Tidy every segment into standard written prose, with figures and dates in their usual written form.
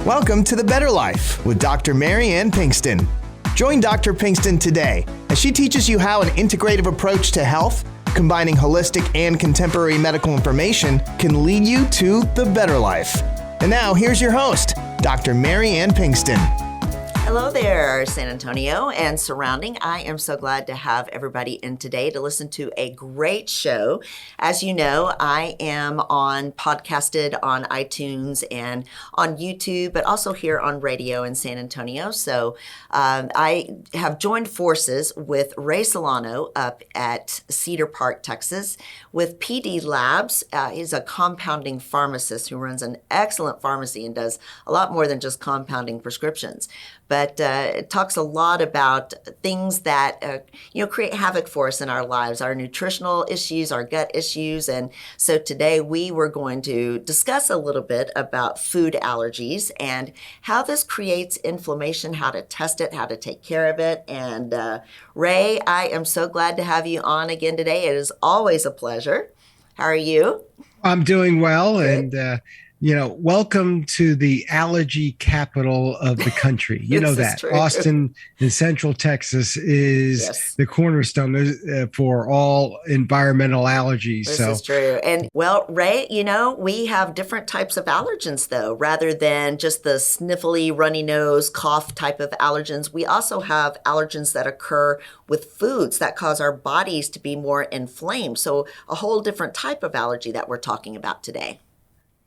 Welcome to The Better Life with Dr. Mary Ann Pinkston. Join Dr. Pinkston today as she teaches you how an integrative approach to health, combining holistic and contemporary medical information, can lead you to the better life. And now, here's your host, Dr. Mary Ann Pinkston. Hello there, San Antonio and surrounding. I am so glad to have everybody in today to listen to a great show. As you know, I am podcasted on iTunes and on YouTube, but also here on radio in San Antonio. So I have joined forces with Ray Solano up at Cedar Park, Texas, with PD Labs. He's a compounding pharmacist who runs an excellent pharmacy and does a lot more than just compounding prescriptions. But it talks a lot about things that, create havoc for us in our lives, our nutritional issues, our gut issues. And so today we were going to discuss a little bit about food allergies and how this creates inflammation, how to test it, how to take care of it. And Ray, I am so glad to have you on again today. It is always a pleasure. How are you? I'm doing well. Good. And welcome to the allergy capital of the country. You know that Austin in Central Texas is the cornerstone for all environmental allergies. This is true. And well, Ray, we have different types of allergens though, rather than just the sniffly, runny nose, cough type of allergens. We also have allergens that occur with foods that cause our bodies to be more inflamed. So a whole different type of allergy that we're talking about today.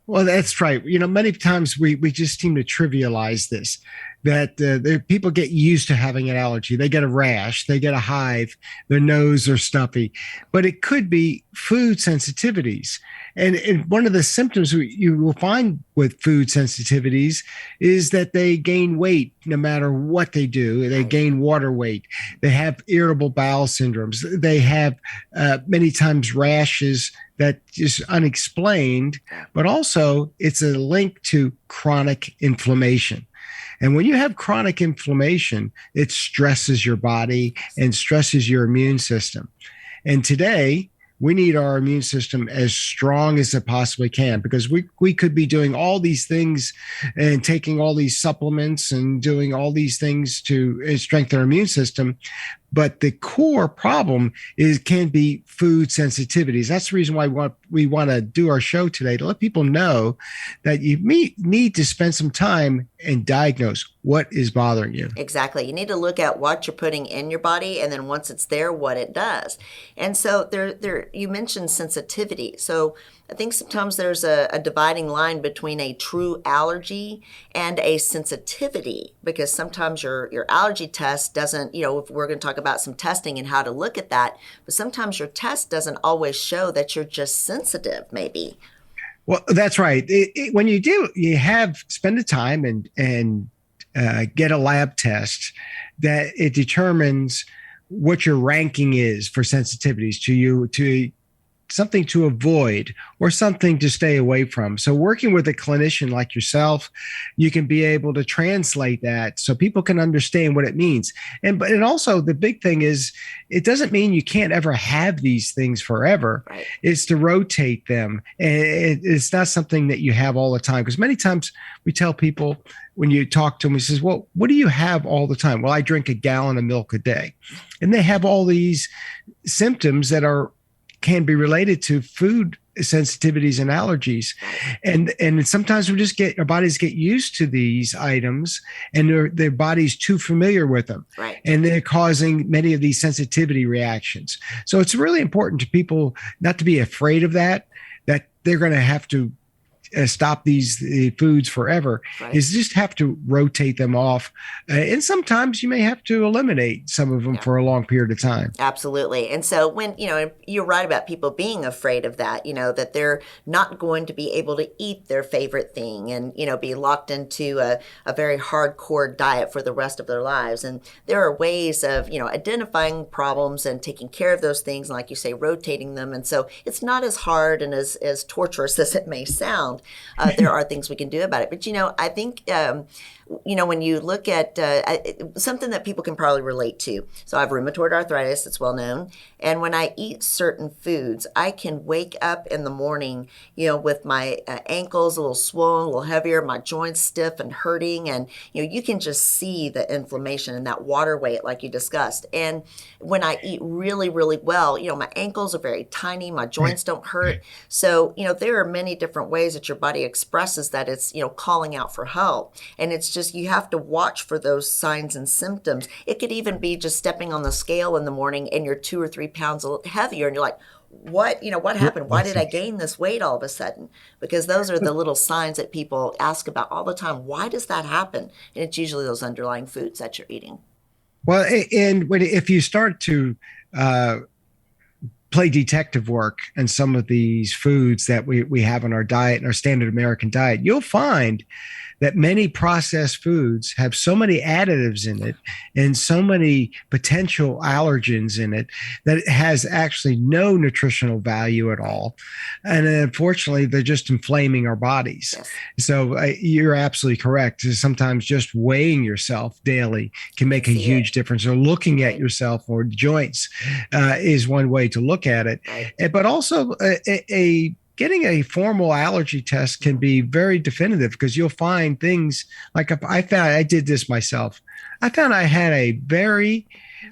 Well, that's right. Many times we just seem to trivialize this, that people get used to having an allergy. They get a rash, they get a hive, their nose are stuffy, but it could be food sensitivities. And one of the symptoms you will find with food sensitivities is that they gain weight no matter what they do. They gain water weight. They have irritable bowel syndromes. They have many times rashes that is unexplained, but also it's a link to chronic inflammation. And when you have chronic inflammation, it stresses your body and stresses your immune system. And today, we need our immune system as strong as it possibly can, because we could be doing all these things and taking all these supplements and doing all these things to strengthen our immune system. But the core problem can be food sensitivities. That's the reason why we want to do our show today, to let people know that you need to spend some time and diagnose what is bothering you. Exactly. You need to look at what you're putting in your body, and then once it's there, what it does. And so there you mentioned sensitivity. So I think sometimes there's a dividing line between a true allergy and a sensitivity, because sometimes your allergy test doesn't, if we're going to talk about some testing and how to look at that, but sometimes your test doesn't always show that you're just sensitive, maybe. Well, that's right. When you do, spend the time and get a lab test that it determines what your ranking is for sensitivities to something to avoid or something to stay away from. So working with a clinician like yourself, you can be able to translate that so people can understand what it means. And also the big thing is, it doesn't mean you can't ever have these things forever. Right. It's to rotate them. And it's not something that you have all the time. Because many times we tell people, when you talk to them, he says, well, what do you have all the time? Well, I drink a gallon of milk a day. And they have all these symptoms that can be related to food sensitivities and allergies. And sometimes our bodies get used to these items, and their body's too familiar with them. Right. And they're causing many of these sensitivity reactions. So it's really important to people not to be afraid of that they're going to have to stop these foods forever. Right. Is just have to rotate them off. And sometimes you may have to eliminate some of them for a long period of time. Absolutely. And so when, you're right about people being afraid of that, that they're not going to be able to eat their favorite thing and, be locked into a very hardcore diet for the rest of their lives. And there are ways of, identifying problems and taking care of those things. And like you say, rotating them. And so it's not as hard and as torturous as it may sound. around, there are things we can do about it. But, I think, when you look at something that people can probably relate to. So I have rheumatoid arthritis, it's well known. And when I eat certain foods, I can wake up in the morning, with my ankles a little swollen, a little heavier, my joints stiff and hurting. And, you can just see the inflammation and that water weight like you discussed. And when I eat really, really well, my ankles are very tiny, my joints don't hurt. So, there are many different ways that your body expresses that it's, calling out for help. And it's just, you have to watch for those signs and symptoms. It could even be just stepping on the scale in the morning and you're 2 or 3 pounds heavier and you're like, what happened? Why did I gain this weight all of a sudden? Because those are the little signs that people ask about all the time. Why does that happen? And it's usually those underlying foods that you're eating. Well, and if you start to play detective work in some of these foods that we have in our diet and our standard American diet, you'll find that many processed foods have so many additives in it and so many potential allergens in it that it has actually no nutritional value at all. And unfortunately, they're just inflaming our bodies. Yes. So you're absolutely correct. Sometimes just weighing yourself daily can make a huge difference. Or looking at yourself or joints is one way to look at it. Right. But also getting a formal allergy test can be very definitive, because you'll find things like, I did this myself. I found I had a very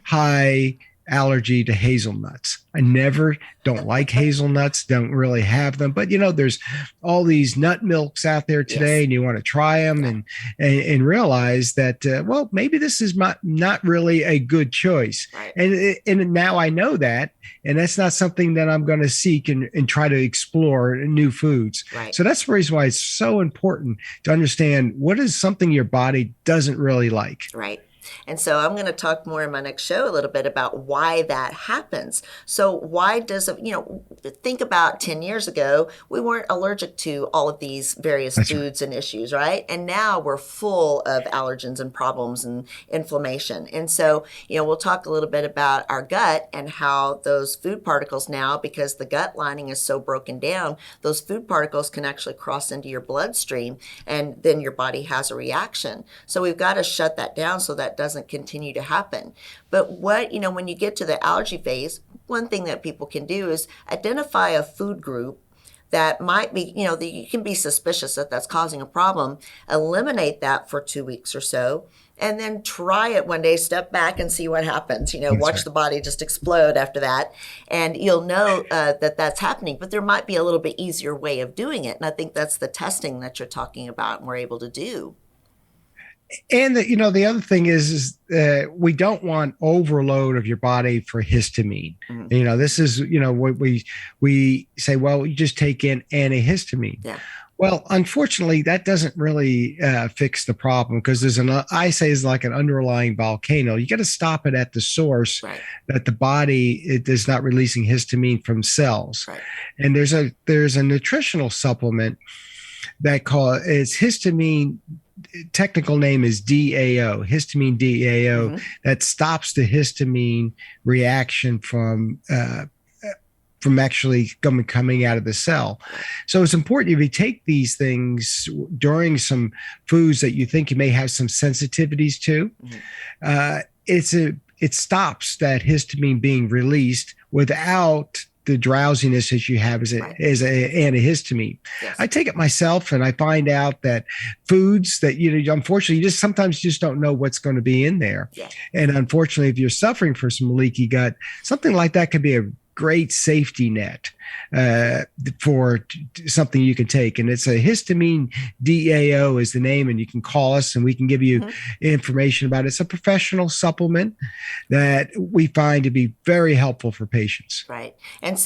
high allergy to hazelnuts. I don't like hazelnuts, don't really have them. But, there's all these nut milks out there today, and you want to try them and realize that, maybe this is not really a good choice. Right. And now I know that, and that's not something that I'm going to seek and try to explore new foods. Right. So that's the reason why it's so important to understand what is something your body doesn't really like. Right. And so I'm going to talk more in my next show a little bit about why that happens. So why does it, think about 10 years ago, we weren't allergic to all of these various foods and issues, right? And now we're full of allergens and problems and inflammation. And so, we'll talk a little bit about our gut and how those food particles now, because the gut lining is so broken down, those food particles can actually cross into your bloodstream, and then your body has a reaction. So we've got to shut that down so that doesn't continue to happen. But when you get to the allergy phase, one thing that people can do is identify a food group that might be, that you can be suspicious that that's causing a problem, eliminate that for 2 weeks or so, and then try it one day, step back and see what happens. Watch the body just explode after that, and you'll know that that's happening. But there might be a little bit easier way of doing it. And I think that's the testing that you're talking about and we're able to do. And the other thing is we don't want overload of your body for histamine. Mm-hmm. This is what we say. Well, you just take in antihistamine. Yeah. Well, unfortunately, that doesn't really fix the problem, because there's is like an underlying volcano. You got to stop it at the source, right, that the body is not releasing histamine from cells. Right. And there's a nutritional supplement that it's histamine. Technical name is DAO, histamine DAO, mm-hmm, that stops the histamine reaction from actually coming out of the cell. So it's important if you take these things during some foods that you think you may have some sensitivities to, mm-hmm, it stops that histamine being released without the drowsiness that you have as an antihistamine. Yes. I take it myself, and I find out that foods that, unfortunately, you sometimes don't know what's going to be in there. Yeah. And unfortunately, if you're suffering from some leaky gut, something like that could be a great safety net for something you can take. And it's a histamine DAO is the name, and you can call us and we can give you, mm-hmm, information about it. It's a professional supplement that we find to be very helpful for patients. Right. And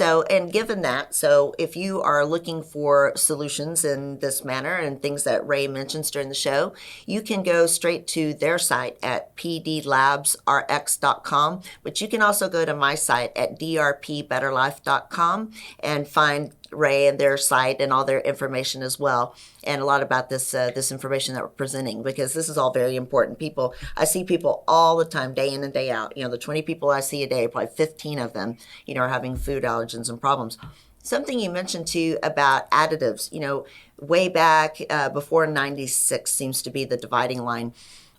given that, so if you are looking for solutions in this manner and things that Ray mentions during the show, you can go straight to their site at pdlabsrx.com, but you can also go to my site at drpbetterlife.com and find Ray and their site and all their information as well, and a lot about this information that we're presenting, because this is all very important. I see people all the time, day in and day out. The 20 people I see a day, probably 15 of them, are having food allergens and problems. Something you mentioned too about additives, way back before 96 seems to be the dividing line.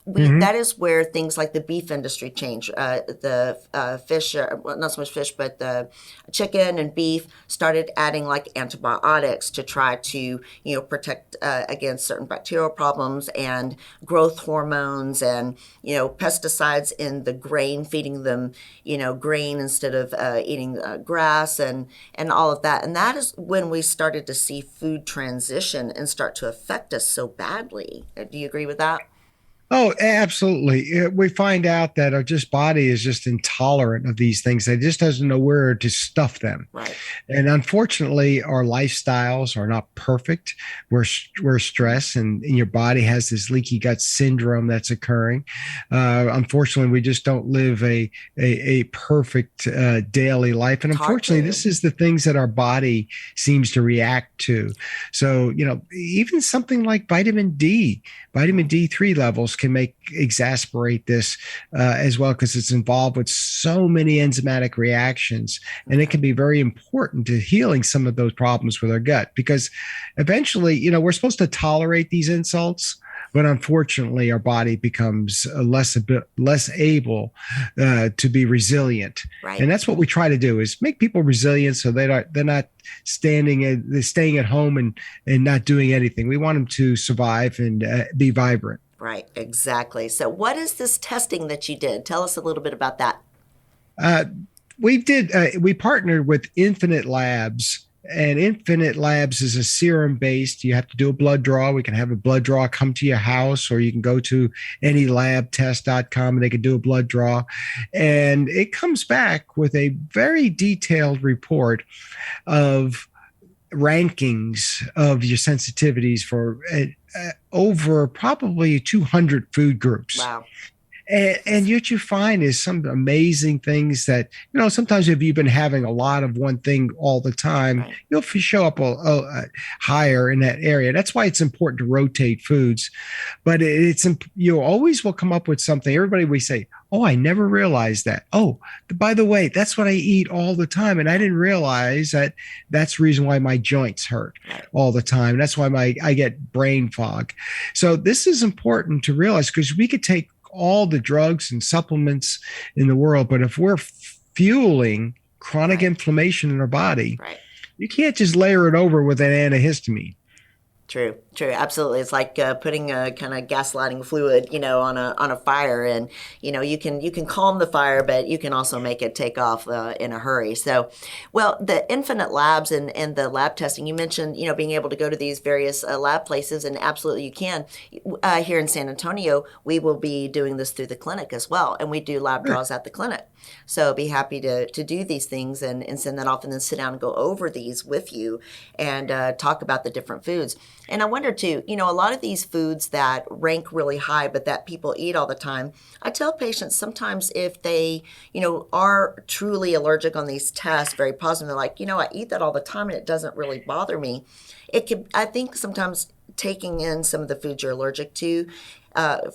That is where things like the beef industry change. The fish, well, not so much fish, but the chicken and beef started adding like antibiotics to try to, protect against certain bacterial problems and growth hormones and, pesticides in the grain, feeding them, grain instead of eating grass and all of that. And that is when we started to see food transition and start to affect us so badly. Do you agree with that? Oh, absolutely. We find out that our just body is just intolerant of these things. It just doesn't know where to stuff them. Right. And unfortunately, our lifestyles are not perfect. We're stressed, and your body has this leaky gut syndrome that's occurring. Unfortunately, we just don't live a perfect daily life. And unfortunately, this is the things that our body seems to react to. So, even something like vitamin D3 levels can exasperate this as well, because it's involved with so many enzymatic reactions, and it can be very important to healing some of those problems with our gut, because eventually, we're supposed to tolerate these insults, but unfortunately our body becomes less able to be resilient. Right. And that's what we try to do, is make people resilient so they're not staying at home and not doing anything. We want them to survive and be vibrant. Right, exactly. So what is this testing that you did? Tell us a little bit about that. We partnered with Infinite Labs, and Infinite Labs is a serum based. You have to do a blood draw. We can have a blood draw come to your house, or you can go to anylabtest.com and they can do a blood draw. And it comes back with a very detailed report of rankings of your sensitivities for over probably 200 food groups. Wow. And what you find is some amazing things that, sometimes if you've been having a lot of one thing all the time, right, you'll show up higher in that area. That's why it's important to rotate foods. But you always will come up with something. Everybody, we say, oh, I never realized that. Oh, by the way, that's what I eat all the time. And I didn't realize that that's the reason why my joints hurt all the time. That's why I get brain fog. So this is important to realize, because we could take all the drugs and supplements in the world, but if we're fueling chronic inflammation in our body, you can't just layer it over with an antihistamine. True, absolutely. It's like putting a kind of gaslighting fluid, on a fire, and you can calm the fire, but you can also make it take off in a hurry. So, well, the Infinite Labs and the lab testing, you mentioned, being able to go to these various lab places, and absolutely you can. Here in San Antonio, we will be doing this through the clinic as well, and we do lab draws at the clinic. So be happy to do these things and send that off, and then sit down and go over these with you and talk about the different foods. And I wonder too, a lot of these foods that rank really high, but that people eat all the time, I tell patients sometimes if they, are truly allergic on these tests, very positive, they're like, I eat that all the time and it doesn't really bother me. I think sometimes taking in some of the foods you're allergic to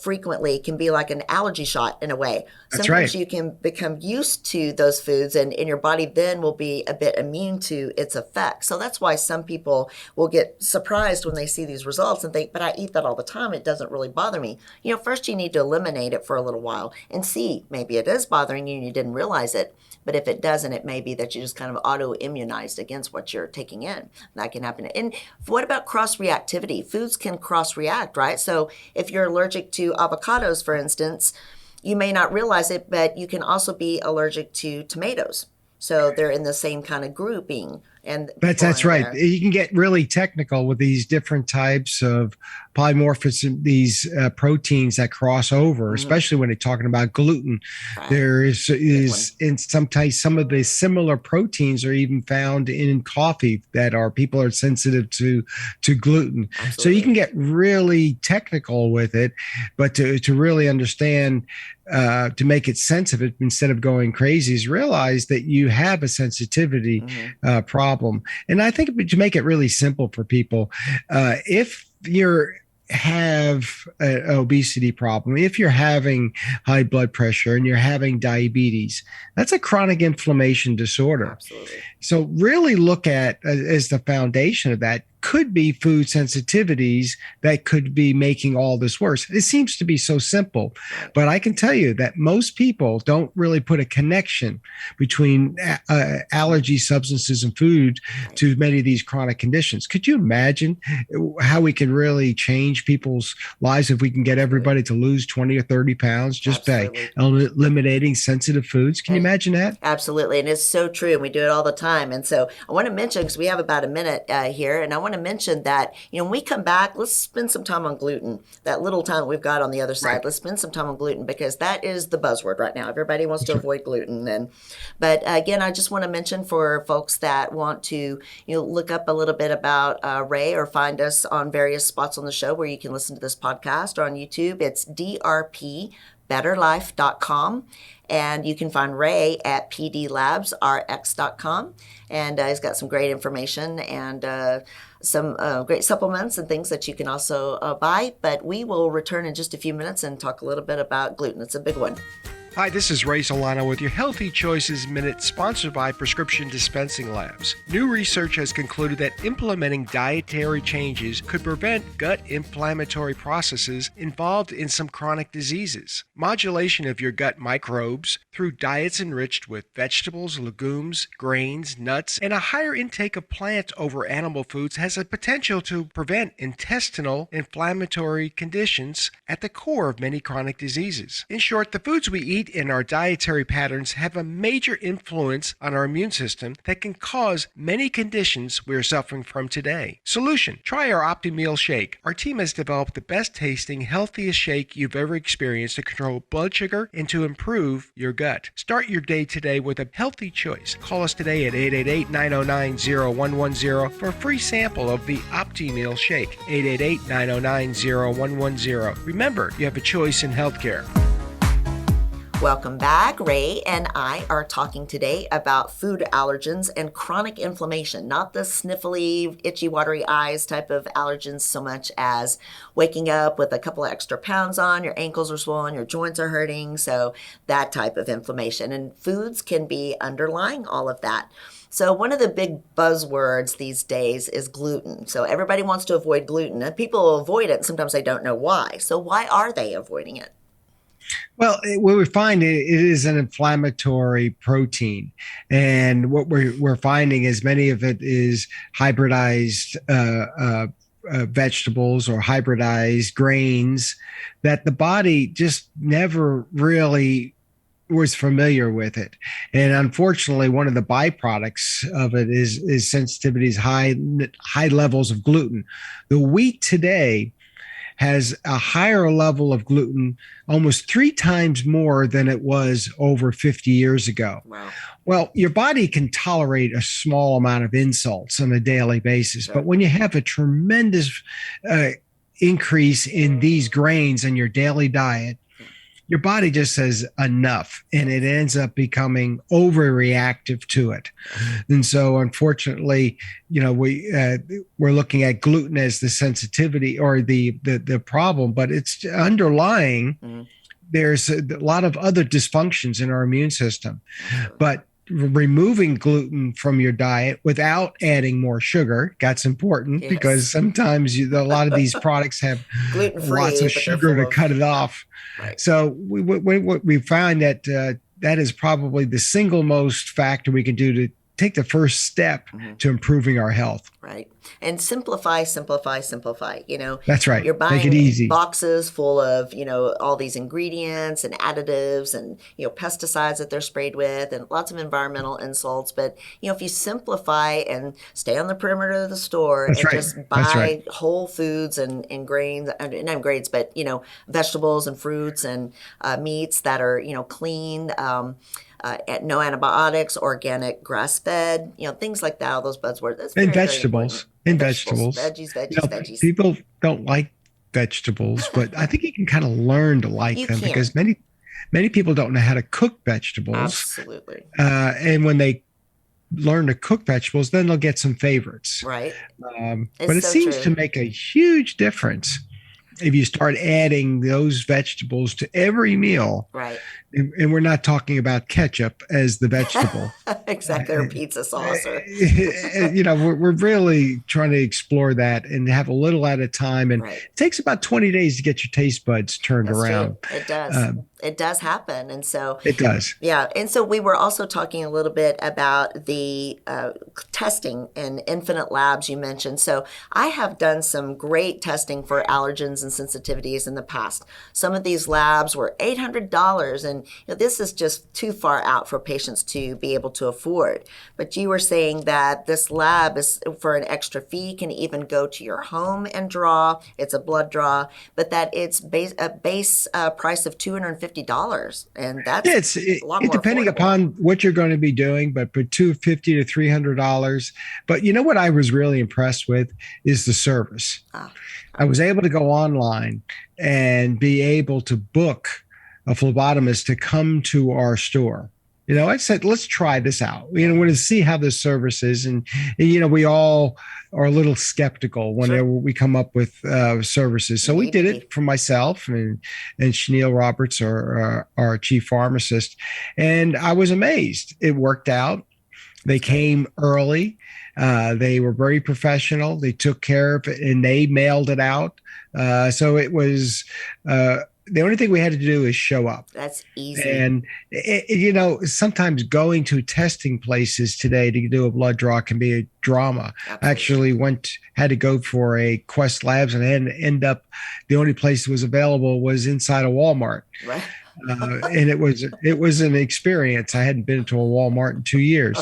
frequently can be like an allergy shot in a way. Sometimes you can become used to those foods, and your body then will be a bit immune to its effects. So that's why some people will get surprised when they see these results and think, but I eat that all the time, it doesn't really bother me. First you need to eliminate it for a little while and see, maybe it is bothering you and you didn't realize it. But if it doesn't, it may be that you just kind of auto-immunized against what you're taking in. That can happen. And what about cross-reactivity? Foods can cross-react, right? So if you're allergic to avocados, for instance, you may not realize it, but you can also be allergic to tomatoes. So they're in the same kind of grouping. And that's right. You can get really technical with these different types of polymorphism, these proteins that cross over, especially when they're talking about gluten. Right. There is in sometimes some of the similar proteins are even found in coffee that people are sensitive to gluten. Absolutely. So you can get really technical with it, but to really understand, to make it sense of it instead of going crazy, is realize that you have a sensitivity problem. And I think to make it really simple for people, if you're have an obesity problem, if you're having high blood pressure and you're having diabetes, that's a chronic inflammation disorder. Absolutely. So really look at as the foundation of that could be food sensitivities that could be making all this worse. It seems to be so simple, but I can tell you that most people don't really put a connection between allergy substances and food to many of these chronic conditions. Could you imagine how we can really change people's lives if we can get everybody to lose 20 or 30 pounds just by eliminating sensitive foods? Can you imagine that? Absolutely. And it's so true. And we do it all the time. And so I want to mention, because we have about a minute here, and I want to mention that, when we come back, let's spend some time on gluten. That little time we've got on the other side, let's spend some time on gluten, because that is the buzzword right now. Everybody wants to avoid gluten. But again, I just want to mention for folks that want to, look up a little bit about Ray, or find us on various spots on the show where you can listen to this podcast, or on YouTube. It's drpbetterlife.com. And you can find Ray at pdlabsrx.com. And he's got some great information and some great supplements and things that you can also buy. But we will return in just a few minutes and talk a little bit about gluten. It's a big one. Hi, this is Ray Solano with your Healthy Choices Minute, sponsored by Prescription Dispensing Labs. New research has concluded that implementing dietary changes could prevent gut inflammatory processes involved in some chronic diseases. Modulation of your gut microbes through diets enriched with vegetables, legumes, grains, nuts, and a higher intake of plant over animal foods has a potential to prevent intestinal inflammatory conditions at the core of many chronic diseases. In short, the foods we eat in our dietary patterns have a major influence on our immune system that can cause many conditions we are suffering from today. Solution: try our OptiMeal shake. Our team has developed the best tasting, healthiest shake you've ever experienced to control blood sugar and to improve your gut. Start your day today with a healthy choice. Call us today at 888-909-0110 for a free sample of the OptiMeal shake. 888-909-0110. Remember, you have a choice in healthcare. Welcome back. Ray and I are talking today about food allergens and chronic inflammation, not the sniffly, itchy, watery eyes type of allergens so much as waking up with a couple of extra pounds on, your ankles are swollen, your joints are hurting, so that type of inflammation. And foods can be underlying all of that. So one of the big buzzwords these days is gluten. So everybody wants to avoid gluten, and people avoid it, and sometimes they don't know why. So why are they avoiding it? Well, what we find, it is an inflammatory protein, and what we're finding is many of it is hybridized vegetables or hybridized grains that the body just never really was familiar with it. And unfortunately, one of the byproducts of it is sensitivities, high levels of gluten. The wheat today has a higher level of gluten, almost 3 times more than it was over 50 years ago. Wow. Well, your body can tolerate a small amount of insults on a daily basis, but when you have a tremendous increase in these grains in your daily diet, your body just says enough, and it ends up becoming overreactive to it. And so, unfortunately, we're looking at gluten as the sensitivity or the problem, but it's underlying. Mm-hmm. There's a lot of other dysfunctions in our immune system, but removing gluten from your diet without adding more sugar, that's important. Yes. Because sometimes a lot of these products have lots of sugar to cut it off. Right. So we find that that is probably the single most factor we can do to take the first step to improving our health. Right. And simplify. That's right. You're buying Make it easy. Boxes full of, all these ingredients and additives and, pesticides that they're sprayed with and lots of environmental insults. But, if you simplify and stay on the perimeter of the store just buy whole foods and grains, not grains, but, vegetables and fruits and meats that are, clean, no antibiotics, organic, grass-fed, things like that, all those buzzwords. And vegetables. Veggies. People don't like vegetables, but I think you can kind of learn to like them because many people don't know how to cook vegetables. Absolutely. And when they learn to cook vegetables, then they'll get some favorites. Right. But it seems to make a huge difference if you start adding those vegetables to every meal, Right. and we're not talking about ketchup as the vegetable. Exactly, or pizza sauce, or We're really trying to explore that and have a little at a time. And right. it takes about 20 days to get your taste buds turned That's around. True. It does. It does happen. And so it does. Yeah. And so we were also talking a little bit about the testing and Infinite Labs you mentioned. So I have done some great testing for allergens and sensitivities in the past. Some of these labs were $800, and this is just too far out for patients to be able to afford. But you were saying that this lab is for an extra fee, can even go to your home and draw. It's a blood draw, but that it's a base price of $250. And that's a lot more depending affordable. upon what you're going to be doing, but for $250 to $300. But you know what I was really impressed with is the service. I was able to go online and be able to book a phlebotomist to come to our store. I said, let's try this out. We want to see how this service is. And we all are a little skeptical whenever we come up with services. So we did it for myself and Chenille Roberts, our chief pharmacist. And I was amazed. It worked out. They came early. They were very professional. They took care of it and they mailed it out. So it was the only thing we had to do is show up. That's easy. And, sometimes going to testing places today to do a blood draw can be a drama. Absolutely. I actually had to go for a Quest Labs and had to end up, the only place that was available was inside a Walmart. Right. And it was an experience. I hadn't been to a Walmart in 2 years.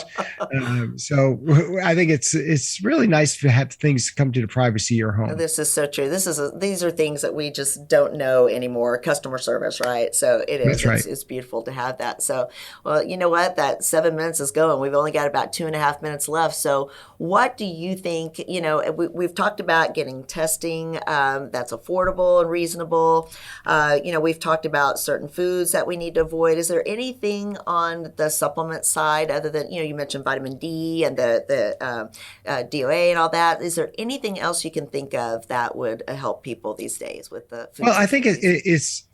So I think it's really nice to have things come to the privacy of your home. This is so true. These are things that we just don't know anymore. Customer service, right? So it is. That's right. It's beautiful to have that. So, well, you know what? That 7 minutes is going. We've only got about 2.5 minutes left. So what do you think, we've talked about getting testing that's affordable and reasonable. We've talked about certain foods that we need to avoid. Is there anything on the supplement side other than, you mentioned vitamin D and the DOA and all that? Is there anything else you can think of that would help people these days with the food? Well, I think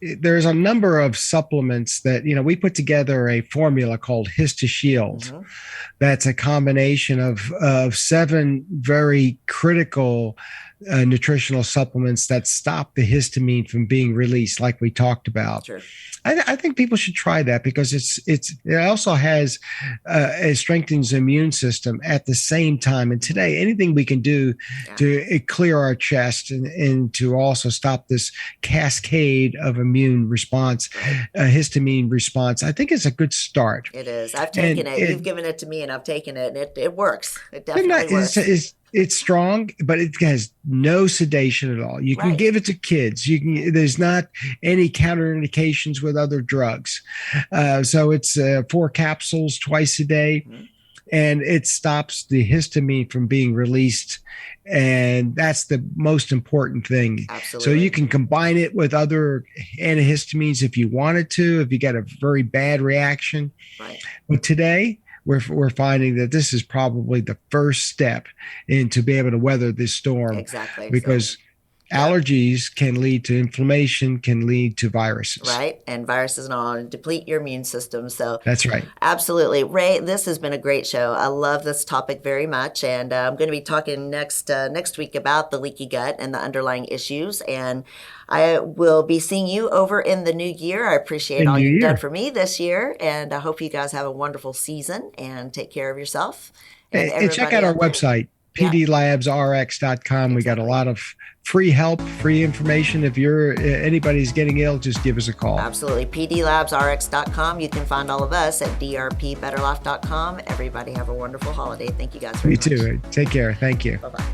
there's a number of supplements that, we put together a formula called HistoShield. Mm-hmm. That's a combination of 7 very critical nutritional supplements that stop the histamine from being released, like we talked about. Sure. I think people should try that because it also has it strengthens the immune system at the same time. And today, anything we can do to clear our chest and to also stop this cascade of immune response, histamine response, I think is a good start. It is. I've taken it. You've given it to me, and I've taken it, and it works. It definitely works. It's strong, but it has no sedation at all. You can give it to kids. There's not any counterindications with other drugs. So it's 4 capsules twice a day, and it stops the histamine from being released. And that's the most important thing. Absolutely. So you can combine it with other antihistamines if you wanted to, if you got a very bad reaction. Right. But today, we're finding that this is probably the first step into be able to weather this storm. Exactly. Because allergies can lead to inflammation, can lead to viruses. Right. And viruses and all, and deplete your immune system. So that's right. Absolutely. Ray, this has been a great show. I love this topic very much. And I'm going to be talking next week about the leaky gut and the underlying issues. And I will be seeing you over in the new year. I appreciate all you've done for me this year. And I hope you guys have a wonderful season and take care of yourself. And check out our website, pdlabsrx.com. We got a lot of free help, free information. If anybody's getting ill, just give us a call. Absolutely. pdlabsrx.com. You can find all of us at drpbetterlife.com. Everybody have a wonderful holiday. Thank you guys very much. You too. Take care. Thank you. Bye-bye.